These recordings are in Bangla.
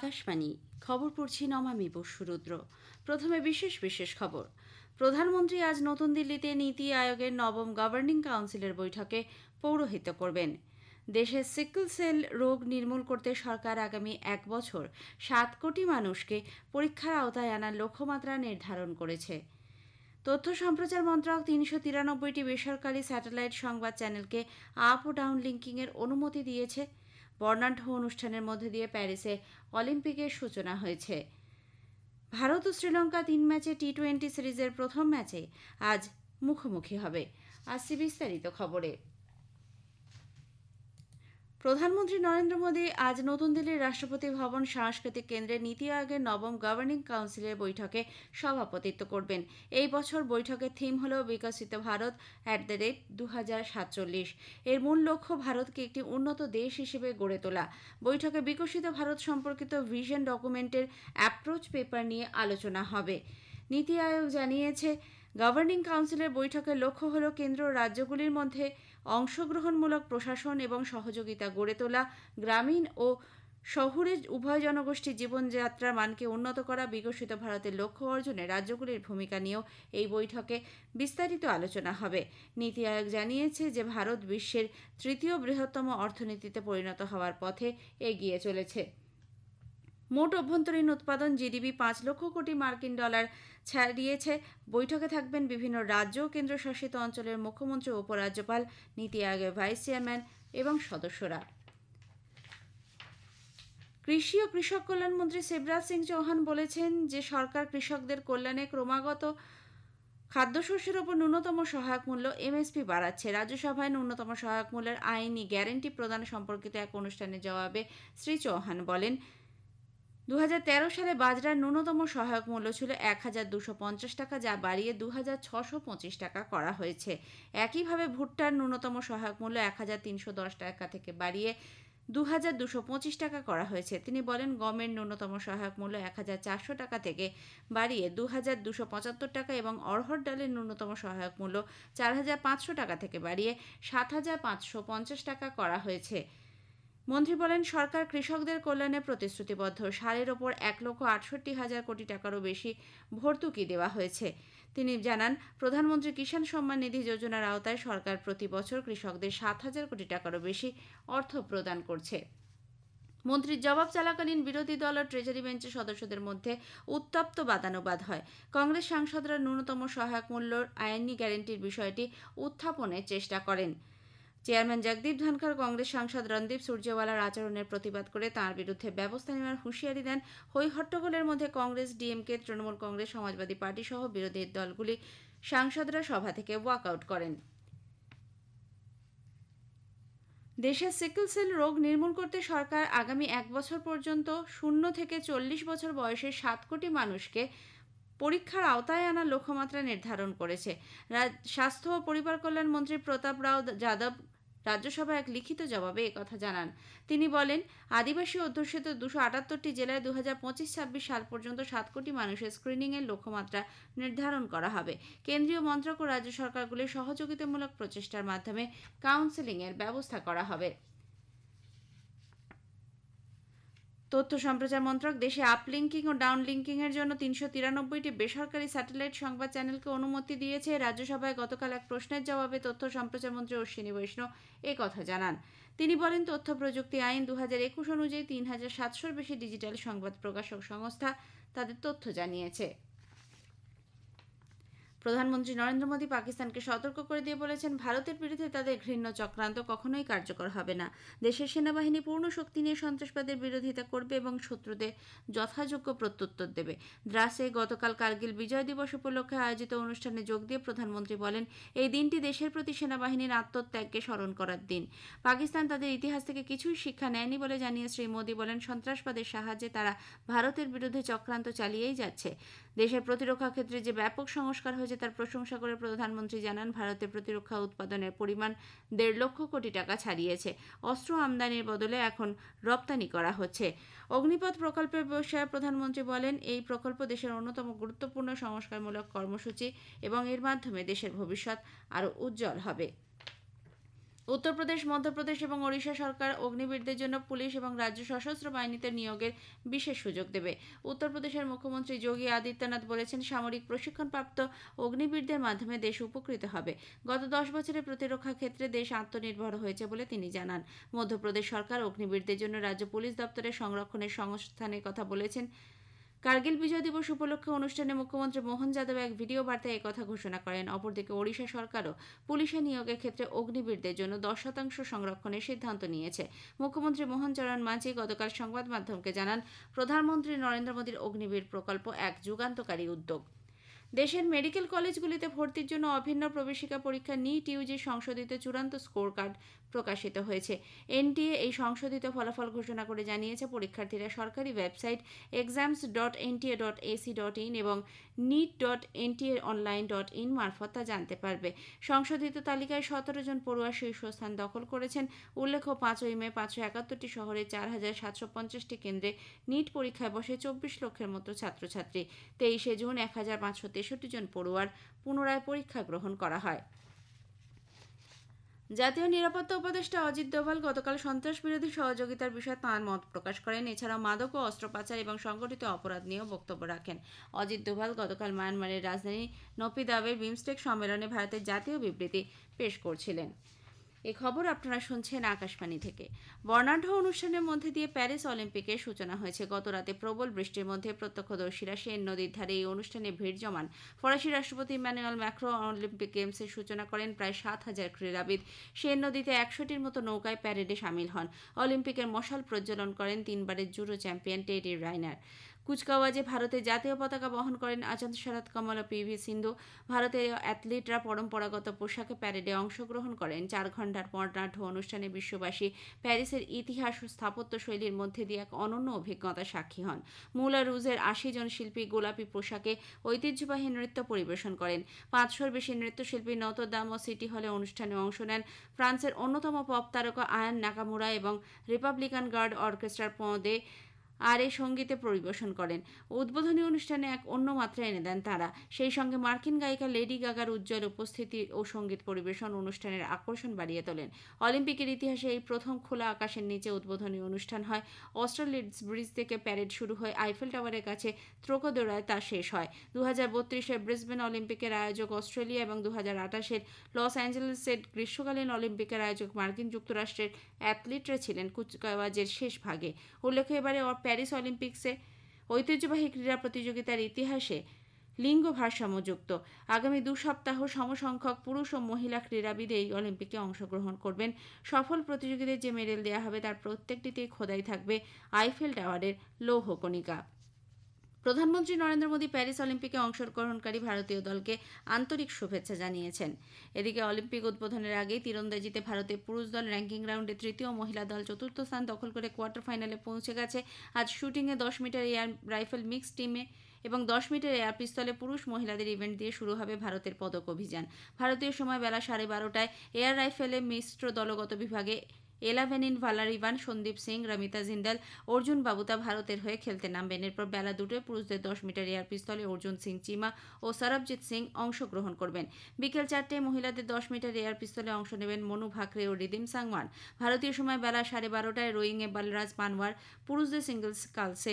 আকাশবাণী খবর পড়ছি নমামি বসুরুদ্র। প্রথমে বিশেষ খবর। প্রধানমন্ত্রী আজ নতুন দিল্লিতে নীতি আয়োগের নবম গভর্নিং কাউন্সিলের বৈঠকে পৌরোহিত্য করবেন। দেশে সিকল সেল রোগ নির্মূল করতে সরকার আগামী 1 বছর 7 কোটি মানুষকে পরীক্ষার আওতায় আনার লক্ষ্যমাত্রা নির্ধারণ করেছে। তথ্য সম্প্রচার মন্ত্রক 393টি বেসরকারি স্যাটেলাইট সংবাদ চ্যানেলকে আপ ও ডাউন লিঙ্কিংয়ের অনুমতি দিয়েছে। বর্ণাঢ্য অনুষ্ঠানের মধ্যে দিয়ে প্যারিসে অলিম্পিকের সূচনা হয়েছে। ভারত ও শ্রীলঙ্কা 3 ম্যাচে টি-20 সিরিজের প্রথম ম্যাচে আজ মুখোমুখি হবে। আসছি বিস্তারিত খবরে। প্রধানমন্ত্রী নরেন্দ্র মোদী আজ নতুন দিল্লির রাষ্ট্রপতি ভবন সাংস্কৃতিক কেন্দ্রে নীতি আয়োগের নবম গভর্নিং কাউন্সিলের বৈঠকে সভাপতিত্ব করবেন। এই বছর বৈঠকের থিম হল বিকশিত ভারত @2047। এর মূল লক্ষ্য ভারতকে একটি উন্নত দেশ হিসেবে গড়ে তোলা। বৈঠকে বিকশিত ভারত সম্পর্কিত ভিশন ডকুমেন্টের অ্যাপ্রোচ পেপার নিয়ে আলোচনা হবে। নীতি আয়োগ জানিয়েছে, গভর্নিং কাউন্সিলের বৈঠকের লক্ষ্য হল কেন্দ্র ও রাজ্যগুলির মধ্যে অংশগ্রহণমূলক প্রশাসন এবং সহযোগিতা গড়ে তোলা, গ্রামীণ ও শহুরে উভয় জনগোষ্ঠীর জীবনযাত্রার মানকে উন্নত করা। বিকশিত ভারতের লক্ষ্য অর্জনে রাজ্যগুলির ভূমিকা নিয়েও এই বৈঠকে বিস্তারিত আলোচনা হবে। নীতি আয়োগ জানিয়েছে যে ভারত বিশ্বের তৃতীয় বৃহত্তম অর্থনীতিতে পরিণত হওয়ার পথে এগিয়ে চলেছে। মোট অভ্যন্তরীণ উৎপাদন জিডিপি 5 লক্ষ কোটি মার্কিন ডলার ছাড়িয়েছে। বৈঠকে থাকবেন বিভিন্ন রাজ্য ও কেন্দ্রশাসিত অঞ্চলের মুখ্যমন্ত্রী ও উপরাজ্যপাল, নীতি আয়োগের ভাইস চেয়ারম্যান এবং সদস্যরা। কৃষি ও কৃষক কল্যাণ মন্ত্রী শিবরাজ সিং চৌহান বলেছেন যে সরকার কৃষকদের কল্যাণে ক্রমাগত খাদ্যশস্যের ওপর ন্যূনতম সহায়ক মূল্য এমএসপি বাড়াচ্ছে। রাজ্যসভায় ন্যূনতম সহায়ক মূল্যের আইনি গ্যারান্টি প্রদান সম্পর্কিত এক অনুষ্ঠানে জবাবে শ্রী চৌহান বলেন, 2013 সালে বাজরার ন্যূনতম সহায়ক মূল্য ছিল 1250 টাকা, যা বাড়িয়ে 2625 টাকা করা হয়েছে। একইভাবে ভুট্টার ন্যূনতম সহায়ক মূল্য 1310 টাকা থেকে বাড়িয়ে 2225 টাকা করা হয়েছে। তিনি বলেন, গমের ন্যূনতম সহায়ক মূল্য 1400 টাকা থেকে বাড়িয়ে 2275 টাকা এবং অড়হর ডালের ন্যূনতম সহায়ক মূল্য 4500 টাকা থেকে বাড়িয়ে 7550 টাকা করা হয়েছে। মন্ত্রী বলেন, সরকার কৃষকদের কল্যাণে প্রতিশ্রুতিবদ্ধ। সারের ওপর 1,68,000 কোটি টাকারও বেশি ভর্তুকি দেওয়া হয়েছে। তিনি জানান, প্রধানমন্ত্রী কিষাণ সম্মান নিধি যোজনার আওতায় সরকার প্রতি বছর কৃষকদের 7,000 কোটি টাকারও বেশি অর্থ প্রদান করছে। মন্ত্রীর জবাব চলাকালীন বিরোধী দল ও ট্রেজারি বেঞ্চের সদস্যদের মধ্যে উত্তপ্ত বাদানুবাদ হয়। কংগ্রেস সাংসদরা ন্যূনতম সহায়ক মূল্যর আইনি গ্যারান্টির বিষয়টি উত্থাপনের চেষ্টা করেন। চেয়ারম্যান জগদীপ ধনখড় কংগ্রেস সাংসদ রণদীপ সুরজেওয়ালার আচরণের প্রতিবাদ করে তাঁর বিরুদ্ধে ব্যবস্থা নেওয়ার হুঁশিয়ারি দেন। হই হট্টগোলের মধ্যে কংগ্রেস, ডিএমকে, তৃণমূল কংগ্রেস, সমাজবাদী পার্টি সহ বিরোধী দলগুলি সাংসদরা সভা থেকে ওয়াকআউট করেন। দেশে সিকল সেল রোগ নির্মূল করতে সরকার আগামী 1 বছর পর্যন্ত 0 থেকে 40 বছর বয়সের 7 কোটি মানুষকে পরীক্ষার আওতায় আনার লক্ষ্যমাত্রা নির্ধারণ করেছে। স্বাস্থ্য ও পরিবার কল্যাণ মন্ত্রী প্রতাপ রাও যাদব রাজ্যসভায় এক লিখিত জবাবে একথা জানান। তিনি বলেন, আদিবাসী অধ্যুষিত 278টি জেলায় 2025-26 সাল পর্যন্ত 7 কোটি মানুষের স্ক্রিনিংয়ের লক্ষ্যমাত্রা নির্ধারণ করা হবে। কেন্দ্রীয় মন্ত্রক ও রাজ্য সরকারগুলির সহযোগিতামূলক প্রচেষ্টার মাধ্যমে কাউন্সেলিংয়ের ব্যবস্থা করা হবে। তথ্য সম্প্রচার মন্ত্রক দেশে আপলিঙ্কিং ও ডাউনলিঙ্কিংয়ের জন্য 393টি বেসরকারি স্যাটেলাইট সংবাদ চ্যানেলকে অনুমতি দিয়েছে। রাজ্যসভায় গতকাল এক প্রশ্নের জবাবে তথ্য সম্প্রচার মন্ত্রী অশ্বিনী বৈষ্ণব কথা জানান। তিনি বলেন, তথ্য প্রযুক্তি আইন 2021 অনুযায়ী 3700-র বেশি ডিজিটাল সংবাদ প্রকাশক সংস্থা তাদের তথ্য জানিয়েছে। প্রধানমন্ত্রী নরেন্দ্র মোদী পাকিস্তানকে সতর্ক করে দিয়ে বলেছেন, ভারতের বিরুদ্ধে তাদের ঘৃণ্য চক্রান্ত কখনোই কার্যকর হবে না। দেশের সেনাবাহিনী পূর্ণ শক্তি নিয়ে সন্ত্রাসবাদের বিরোধিতা করবে এবং শত্রুদের যথাযোগ্য প্রত্যুত্তর দেবে। দ্রাসে গতকাল কার্গিল বিজয় দিবস উপলক্ষে আয়োজিত অনুষ্ঠানে যোগ দিয়ে প্রধানমন্ত্রী বলেন, এই দিনটি দেশের প্রতি সেনাবাহিনীর আত্মত্যাগকে স্মরণ করার দিন। পাকিস্তান তাদের ইতিহাস থেকে কিছুই শিক্ষা নেয়নি বলে জানিয়ে শ্রী মোদী বলেন, সন্ত্রাসবাদের সাহায্যে তারা ভারতের বিরুদ্ধে চক্রান্ত চালিয়েই যাচ্ছে। দেশের প্রতিরক্ষা ক্ষেত্রে যে ব্যাপক সংস্কার হয়েছে তার প্রশংসা করে প্রধানমন্ত্রী জানান, ভারতের প্রতিরক্ষা উৎপাদনের পরিমাণ 1.5 লক্ষ কোটি টাকা ছাড়িয়েছে। অস্ত্র আমদানির বদলে এখন রপ্তানি করা হচ্ছে। অগ্নিপথ প্রকল্পের বিষয়ে প্রধানমন্ত্রী বলেন, এই প্রকল্প দেশের অন্যতম গুরুত্বপূর্ণ সংস্কারমূলক কর্মসূচি এবং এর মাধ্যমে দেশের ভবিষ্যৎ আরও উজ্জ্বল হবে। উত্তরপ্রদেশ, মধ্যপ্রদেশ এবং ওড়িশা সরকার অগ্নিবীরদের জন্য পুলিশ এবং রাজ্য সশস্ত্র বাহিনীতে নিয়োগের বিশেষ সুযোগ দেবে। উত্তরপ্রদেশের মুখ্যমন্ত্রী যোগী আদিত্যনাথ বলেছেন, সামরিক প্রশিক্ষণপ্রাপ্ত অগ্নিবীরদের মাধ্যমে দেশ উপকৃত হবে। গত 10 বছরে প্রতিরক্ষা ক্ষেত্রে দেশ আত্মনির্ভর হয়েছে বলে তিনি জানান। মধ্যপ্রদেশ সরকার অগ্নিবীরদের জন্য রাজ্য পুলিশ দপ্তরের সংরক্ষণের সংস্থানের কথা বলেছেন। কার্গিল বিজয় দিবস উপলক্ষে অনুষ্ঠানে মুখ্যমন্ত্রী মোহন যাদব এক ভিডিও বার্তায় একথা ঘোষণা করেন। অপরদিকে ওড়িশা সরকারও পুলিশে নিয়োগের ক্ষেত্রে অগ্নিবীরদের জন্য 10% সংরক্ষণের সিদ্ধান্ত নিয়েছে। মুখ্যমন্ত্রী মোহন চরণ মাঝি গতকাল সংবাদ মাধ্যমকে জানান, প্রধানমন্ত্রী নরেন্দ্র মোদীর অগ্নিবীর প্রকল্প এক যুগান্তকারী উদ্যোগ। দেশের মেডিকেল কলেজগুলিতে ভর্তির জন্য অভিন্ন প্রবেশিকা পরীক্ষা নিট ইউজি সংশোধিত চূড়ান্ত স্কোর কার্ড প্রকাশিত হয়েছে। এনটিএ এই সংশোধিত ফলাফল ঘোষণা করে জানিয়েছে, পরীক্ষার্থীরা সরকারি ওয়েবসাইট exams.nta.ac.in এবং neet.ntaonline.in মারফত তা জানতে পারবে। সংশোধিত তালিকায় 17 জন পড়ুয়া শীর্ষস্থান দখল করেছেন। উল্লেখ্য, 5ই মে 571টি শহরে 4750টি কেন্দ্রে নিট পরীক্ষায় বসে 24 লক্ষের মতো ছাত্রছাত্রী। 23শে জুন 1563 জন পড়ুয়ার পুনরায় পরীক্ষা গ্রহণ করা হয়। জাতীয় নিরাপত্তা উপদেষ্টা অজিত দোভাল গতকাল সন্ত্রাস বিরোধী সহযোগিতার বিষয়ে তাঁর মত প্রকাশ করেন। এছাড়াও মাদক ও অস্ত্র পাচার এবং সংগঠিত অপরাধ নিয়েও বক্তব্য রাখেন। অজিত দোভাল গতকাল মায়ানমারের রাজধানী নপিদাবের বিমস্টেক সম্মেলনে ভারতের জাতীয় বিবৃতি পেশ করছিলেন। এই খবর আপনারা শুনছেন আকাশবাণী থেকে। বর্ণাঢ্য অনুষ্ঠানের মধ্যে দিয়ে প্যারিস অলিম্পিকের সূচনা হয়েছে। গতরাতে প্রবল বৃষ্টির মধ্যে প্রত্যক্ষদর্শীরা সেন নদীর ধারে এই অনুষ্ঠানে ভিড় জমান। ফরাসি রাষ্ট্রপতি ইম্যানুয়েল ম্যাক্রো অলিম্পিক গেমসের সূচনা করেন। প্রায় 7000 ক্রীড়াবিদ সেন নদীতে 100টির মতো নৌকায় প্যারেডে সামিল হন। অলিম্পিকের মশাল প্রজ্বলন করেন 3বারের জুডো চ্যাম্পিয়ন টেডি রাইনার। কুচকাওয়াজে ভারতের জাতীয় পতাকা বহন করেন আচান্ত শরৎ কমল ও পিভি সিন্ধু। ভারতের অ্যাথলিটরা পরম্পরাগত পোশাকে প্যারেডে অংশগ্রহণ করেন। 4 ঘণ্টার বর্ণাঢ্য অনুষ্ঠানে বিশ্ববাসী প্যারিসের ইতিহাস ও স্থাপত্য শৈলীর মধ্যে দিয়ে এক অনন্য অভিজ্ঞতার সাক্ষী হন। মুলা রুজের 80 জন শিল্পী গোলাপি পোশাকে ঐতিহ্যবাহী নৃত্য পরিবেশন করেন। 500-র বেশি নৃত্যশিল্পী নতর দাম ও সিটি হলে অনুষ্ঠানে অংশ নেন। ফ্রান্সের অন্যতম পপ তারকা আয়ান নাকামুরা এবং রিপাবলিকান গার্ড অর্কেস্ট্রার পদে আর এই সঙ্গীতে পরিবেশন করেন। উদ্বোধনী অনুষ্ঠানে এক অন্য মাত্রা এনে দেন তারা। সেই সঙ্গে মার্কিন গায়িকা লেডি গাগার উজ্জ্বল উপস্থিতি ও সঙ্গীত পরিবেশন অনুষ্ঠানের আকর্ষণ বাড়িয়ে তোলেন। অলিম্পিকের ইতিহাসে এই প্রথম খোলা আকাশের নিচে উদ্বোধনী অনুষ্ঠান হয়। অস্ট্রেলিয়াস ব্রিজ থেকে প্যারেড শুরু হয়ে আইফেল টাওয়ারের কাছে ত্রোকোদোরায় তা শেষ হয়। 2032-এর ব্রিসবেন অলিম্পিকের আয়োজক অস্ট্রেলিয়া এবং 2028-এর লস অ্যাঞ্জেলেসের গ্রীষ্মকালীন অলিম্পিকের আয়োজক মার্কিন যুক্তরাষ্ট্রের অ্যাথলিটরা ছিলেন কুচকাওয়াজের শেষ ভাগে। উল্লেখ্য, এবারে প্যারিস অলিম্পিক্সে ঐতিহ্যবাহী ক্রীড়া প্রতিযোগিতার ইতিহাসে লিঙ্গ ভারসাম্যযুক্ত। আগামী 2 সপ্তাহ সমসংখ্যক পুরুষ ও মহিলা ক্রীড়াবিদ এই অলিম্পিকে অংশগ্রহণ করবেন। সফল প্রতিযোগীদের যে মেডেল দেওয়া হবে তার প্রত্যেকটিতেই খোদাই থাকবে আইফেল টাওয়ারের লৌহকণিকা। প্রধানমন্ত্রী নরেন্দ্র মোদী প্যারিস অলিম্পিকে অংশগ্রহণকারী ভারতীয় দলকে আন্তরিক শুভেচ্ছা জানিয়েছেন। এদিকে অলিম্পিক উদ্বোধনের আগেই তীরন্দাজিতে ভারতের পুরুষ দল র্যাঙ্কিং রাউন্ডে তৃতীয়, মহিলা দল চতুর্থ স্থান দখল করে কোয়ার্টার ফাইনালে পৌঁছে গেছে। আজ শুটিংয়ে 10 মিটার এয়ার রাইফেল মিক্সড টিমে এবং 10 মিটার এয়ার পিস্তলে পুরুষ মহিলাদের ইভেন্ট দিয়ে শুরু হবে ভারতের পদক অভিযান। ভারতীয় সময় বেলা 12:30টায় এয়ার রাইফেলে মিশ্র দলগত বিভাগে এলাভেনিন ভালারিভান, সন্দীপ সিং, রমিতা জিন্দাল, অর্জুন বাবুতা ভারতের হয়ে খেলতে নামবেন। এরপর বেলা 2টায় পুরুষদের 10 মিটার এয়ার পিস্তলে অর্জুন সিং চিমা ও সরবজিৎ সিং অংশগ্রহণ করবেন। বিকেল 4টায় মহিলাদের 10 মিটার এয়ার পিস্তলে অংশ নেবেন মনু ভাকরে ও রিদিম সাংওয়ান। ভারতীয় সময় বেলা 12:30টায় রোয়িংয়ে বলরাজ পানওয়ার পুরুষদের সিঙ্গলস কালসে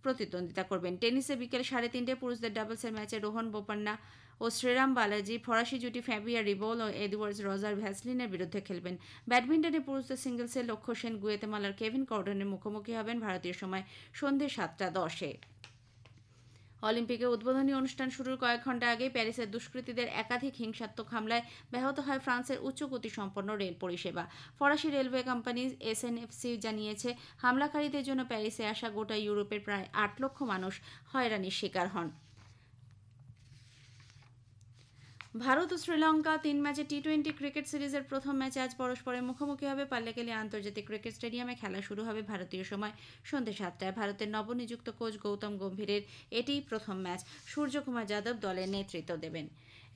প্রতিদ্বন্দ্বিতা করবেন। টেনিসে বিকেল 3:30টায় পুরুষদের ডাবলসের ম্যাচে রোহন বোপান্না ও শ্রীরাম বালাজি ফরাসি জুটি ফ্যাবিয়া রিবোল ও এডওয়ার্ডস রজার ভ্যাসলিনের বিরুদ্ধে খেলবেন। ব্যাডমিন্টনে পুরুষদের সিঙ্গলসে লক্ষ্য সেন গুয়েতেমালার কেভিন কর্ডনের মুখোমুখি হবেন ভারতীয় সময় সন্ধে 7:10-এ। অলিম্পিকে উদ্বোধনী অনুষ্ঠান শুরুর কয়েক ঘণ্টা আগে প্যারিসের দুষ্কৃতীদের একাধিক হিংসাত্মক হামলায় ব্যাহত হয় ফ্রান্সের উচ্চগতিসম্পন্ন রেল পরিষেবা। ফরাসি রেলওয়ে কোম্পানি এসএনএফসি জানিয়েছে, হামলাকারীদের জন্য প্যারিসে আসা গোটা ইউরোপের প্রায় 8 লক্ষ মানুষ হয়রানির শিকার হন। ভারত ও শ্রীলঙ্কা 3 ম্যাচে টি-20 ক্রিকেট সিরিজের প্রথম ম্যাচে আজ পরস্পরের মুখোমুখি হবে। পাল্লেকেলি আন্তর্জাতিক ক্রিকেট স্টেডিয়ামে খেলা শুরু হবে ভারতীয় সময় সন্ধে 7টায়। ভারতের নবনিযুক্ত কোচ গৌতম গম্ভীরের এটিই প্রথম ম্যাচ। সূর্যকুমার যাদব দলের নেতৃত্ব দেবেন।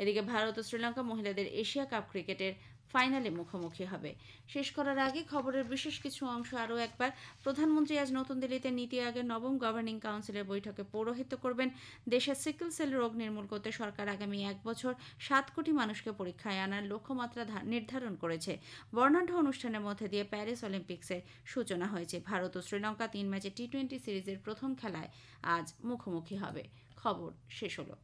এদিকে ভারত ও শ্রীলঙ্কা মহিলাদের এশিয়া কাপ ক্রিকেটের ফাইনালে মুখোমুখি হবে। শেষ করার আগে খবরের বিশেষ কিছু অংশ আরও একবার। প্রধানমন্ত্রী আজ নতুন দিল্লিতে নীতি আয়োগের নবম গভর্নিং কাউন্সিলের বৈঠকে পৌরোহিত্য করবেন। দেশে সিকল সেল রোগ নির্মূল করতে সরকার আগামী 1 বছর 7 কোটি মানুষকে পরীক্ষায় আনার লক্ষ্যমাত্রা নির্ধারণ করেছে। বর্ণাঢ্য অনুষ্ঠানের মধ্যে দিয়ে প্যারিস অলিম্পিক্সের সূচনা হয়েছে। ভারত ও শ্রীলঙ্কা 3 ম্যাচে টি-20 সিরিজের প্রথম খেলায় আজ মুখোমুখি হবে। খবর শেষ হলো।